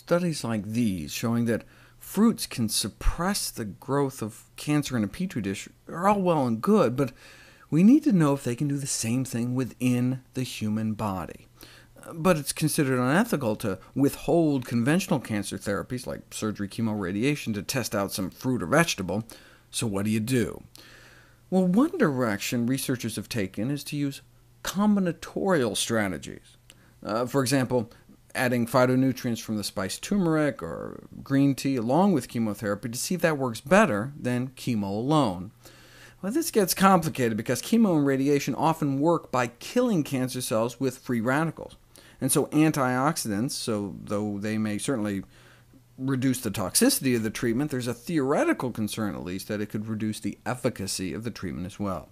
Studies like these, showing that fruits can suppress the growth of cancer in a petri dish, are all well and good, but we need to know if they can do the same thing within the human body. But it's considered unethical to withhold conventional cancer therapies like surgery, chemo, radiation to test out some fruit or vegetable. So what do? Well, one direction researchers have taken is to use combinatorial strategies. For example, adding phytonutrients from the spice turmeric or green tea along with chemotherapy to see if that works better than chemo alone. Well, this gets complicated because chemo and radiation often work by killing cancer cells with free radicals. And so antioxidants, though they may certainly reduce the toxicity of the treatment, there's a theoretical concern, at least, that it could reduce the efficacy of the treatment as well.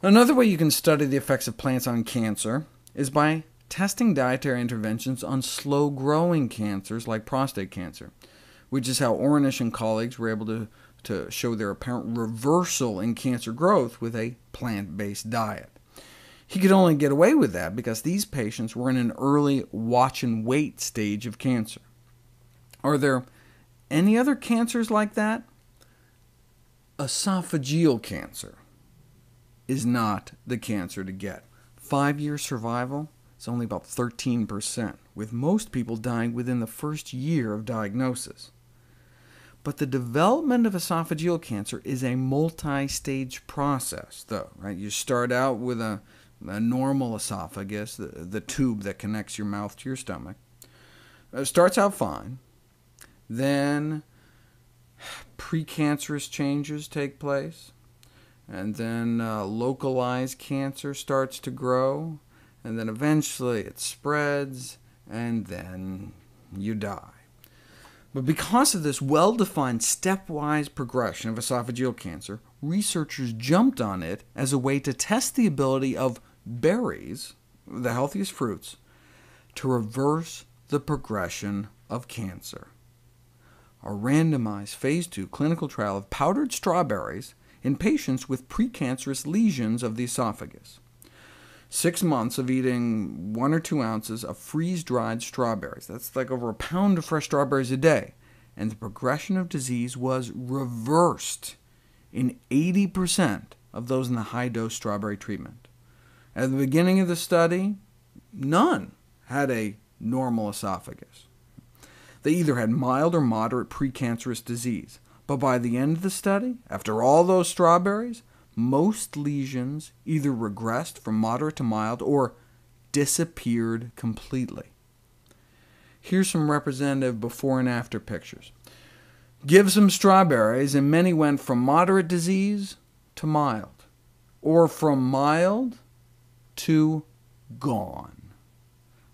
Another way you can study the effects of plants on cancer is by testing dietary interventions on slow-growing cancers like prostate cancer, which is how Ornish and colleagues were able to show their apparent reversal in cancer growth with a plant-based diet. He could only get away with that because these patients were in an early watch-and-wait stage of cancer. Are there any other cancers like that? Esophageal cancer is not the cancer to get. 5-year survival is only about 13%, with most people dying within the first year of diagnosis. But the development of esophageal cancer is a multi-stage process, though. Right? You start out with a normal esophagus, the tube that connects your mouth to your stomach. It starts out fine. Then precancerous changes take place, and then localized cancer starts to grow, and then eventually it spreads, and then you die. But because of this well-defined stepwise progression of esophageal cancer, researchers jumped on it as a way to test the ability of berries, the healthiest fruits, to reverse the progression of cancer. A randomized Phase 2 clinical trial of powdered strawberries in patients with precancerous lesions of the esophagus. 6 months of eating 1 or 2 ounces of freeze-dried strawberries. That's like over a pound of fresh strawberries a day, and the progression of disease was reversed in 80% of those in the high-dose strawberry treatment. At the beginning of the study, none had a normal esophagus. They either had mild or moderate precancerous disease, but by the end of the study, after all those strawberries, most lesions either regressed from moderate to mild or disappeared completely. Here's some representative before and after pictures. Give some strawberries, and many went from moderate disease to mild, or from mild to gone.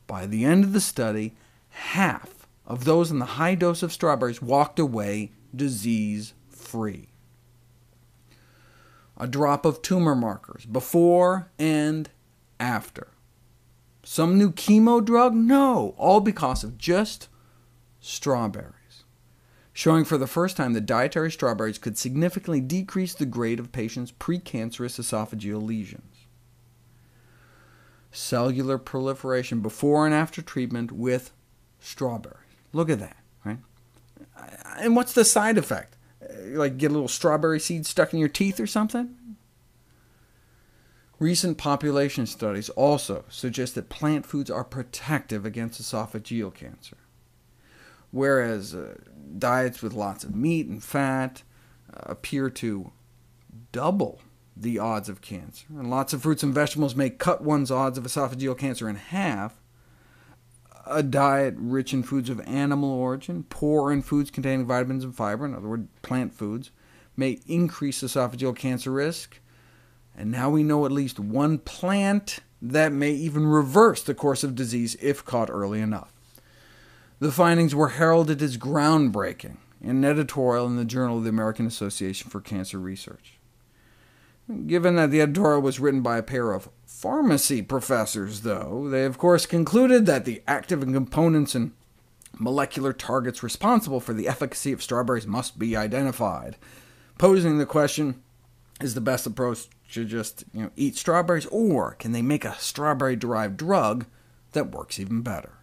By the end of the study, half of those in the high dose of strawberries walked away disease-free. A drop of tumor markers, before and after. Some new chemo drug? No, all because of just strawberries, showing for the first time that dietary strawberries could significantly decrease the grade of patients' precancerous esophageal lesions. Cellular proliferation before and after treatment with strawberries. Look at that, right? And what's the side effect? Like get a little strawberry seed stuck in your teeth or something? Recent population studies also suggest that plant foods are protective against esophageal cancer, whereas diets with lots of meat and fat appear to double the odds of cancer, and lots of fruits and vegetables may cut one's odds of esophageal cancer in half. A diet rich in foods of animal origin, poor in foods containing vitamins and fiber, in other words, plant foods, may increase esophageal cancer risk. And now we know at least one plant that may even reverse the course of disease if caught early enough. The findings were heralded as groundbreaking in an editorial in the Journal of the American Association for Cancer Research. Given that the editorial was written by a pair of pharmacy professors, though, they of course concluded that the active components and molecular targets responsible for the efficacy of strawberries must be identified, posing the question, is the best approach to just eat strawberries, or can they make a strawberry-derived drug that works even better?